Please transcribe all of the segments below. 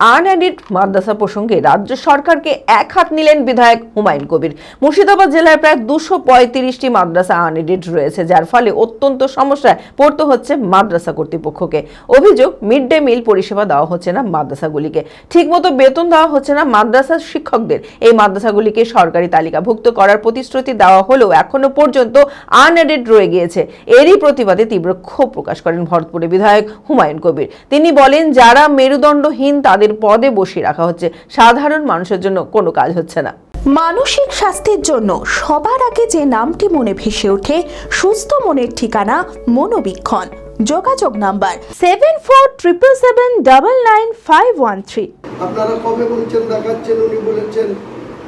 Unaided মাদ্রাসা প্রসঙ্গে রাজ্য সরকারকে এক হাত নিলেন বিধায়ক হুমায়ুন কবির। মুর্শিদাবাদ জেলার প্রায় 235টি মাদ্রাসা আনএডেড রয়েছে, যার ফলে অত্যন্ত সমস্যায় পড়তে হচ্ছে মাদ্রাসা কর্তৃপক্ষকে। অভিযোগ, মিড ডে মিল পরিষেবা দেওয়া হচ্ছে না মাদ্রাসাগুলিকে, ঠিকমতো বেতন দেওয়া হচ্ছে না মাদ্রাসার শিক্ষকদের। এই মাদ্রাসাগুলিকে সরকারি তালিকাভুক্ত করার প্রতিশ্রুতি দেওয়া হলেও এখনো পর্যন্ত আনএডেড রয়ে গিয়েছে। এরই প্রতিবাদে তীব্র ক্ষোভ প্রকাশ করেন ভরতপুরের বিধায়ক হুমায়ুন কবির। তিনি বলেন, যারা মেরুদণ্ডহীন তাদের পদে বসিয়ে রাখা হচ্ছে, সাধারণ মানুষের জন্য কোনো কাজ হচ্ছে না। মানসিক স্বাস্থ্যের জন্য সবার আগে যে নামটি মনে ভেসে ওঠে, সুস্থ মনের ঠিকানা মনোবীক্ষণ। যোগাযোগ নাম্বার 7477799513। আপনারা কবে বলছেন দেখাচ্ছেন, উনি বলেছেন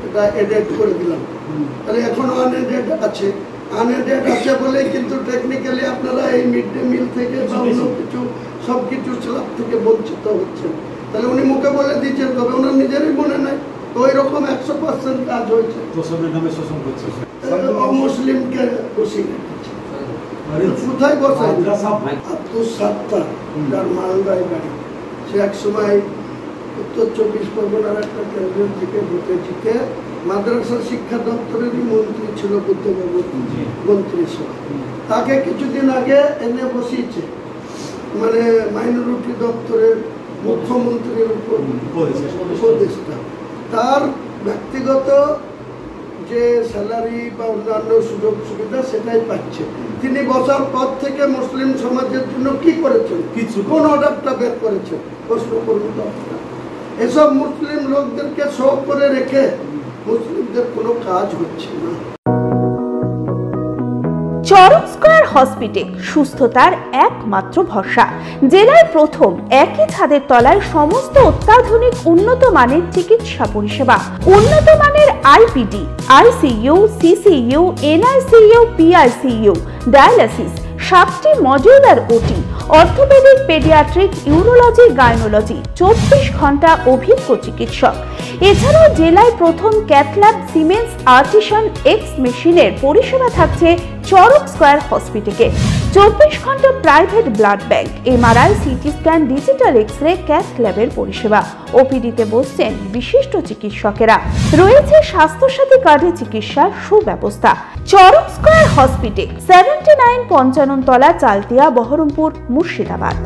এটা এডেড করে দিলাম, তাহলে এখনো আনএডেড আছে। আনএডেড আছে বলে কিন্তু টেকনিক্যালি আপনারা এই মিড ডে মিল থেকে বা অন্য কিছু সব কিছু স্ল্যাব থেকে বঞ্চিত হচ্ছেন। তাহলে উনি মুখে বলে দিচ্ছেন, তবে ওনার নিজেরই মনে নাই তো ওই রকম 100% কাজ হয়েছে। মুসলিমকে বসিয়ে রেখেছে, কোথায় বসায়? আব্দুল সাত্তার, যার মালদায় বাড়ি, সে এক সময় উত্তর 24 পরগনার একটা কেন্দ্র থেকে ভোটে জিতে মাদ্রাসা শিক্ষা দপ্তরেরই মন্ত্রী ছিল, বুদ্ধবাবু মন্ত্রী সভা। তাকে কিছুদিন আগে এনে বসিয়েছে, মানে মাইনরিটি দপ্তরের মুখ্যমন্ত্রীর উপর উপদেষ্টা। তার ব্যক্তিগত যে স্যালারি বা অন্যান্য সুযোগ সুবিধা সেটাই পাচ্ছে। তিনি বসার পর থেকে মুসলিম সমাজের জন্য কি করেছেন, কোন অর্ডারটা বের করেছেন প্রশ্ন করুন। এসব মুসলিম লোকদেরকে শো করে রেখে মুসলিমদের কোনো কাজ হচ্ছে না। চরক স্কয়ার হসপিটাল সুস্থতার একমাত্র ভরসা। জেলায় প্রথম একই ছাদের তলায় সমস্ত অত্যাধুনিক উন্নত মানের চিকিৎসা পরিষেবা, উন্নত মানের IPD, ICU, CCU, NICU, PICU, dialysis, 7টি modular OT, orthopaedic, paediatric, urology, gynaecology, 24 ঘন্টা অভিজ্ঞ চিকিৎসক। এছাড়াও জেলায় প্রথম ক্যাথল্যাব, সিমেন্স, আর্টিসান এক্স মেশিনের পরিষেবা থাকছে চরক স্কয়ার হসপিটালে। 24 ঘন্টা private blood bank, MRI, CT scan, digital X-ray, cath ল্যাবের পরিষেবা। ওপিডিতে বসছেন বিশিষ্ট চিকিৎসকেরা। রয়েছে স্বাস্থ্যসাথী কার্ডে চিকিৎসার সুব্যবস্থা। চরক স্কয়ার হসপিটাল, 79 পঞ্চানন তলা, চালতিয়া, বহরমপুর, মুর্শিদাবাদ।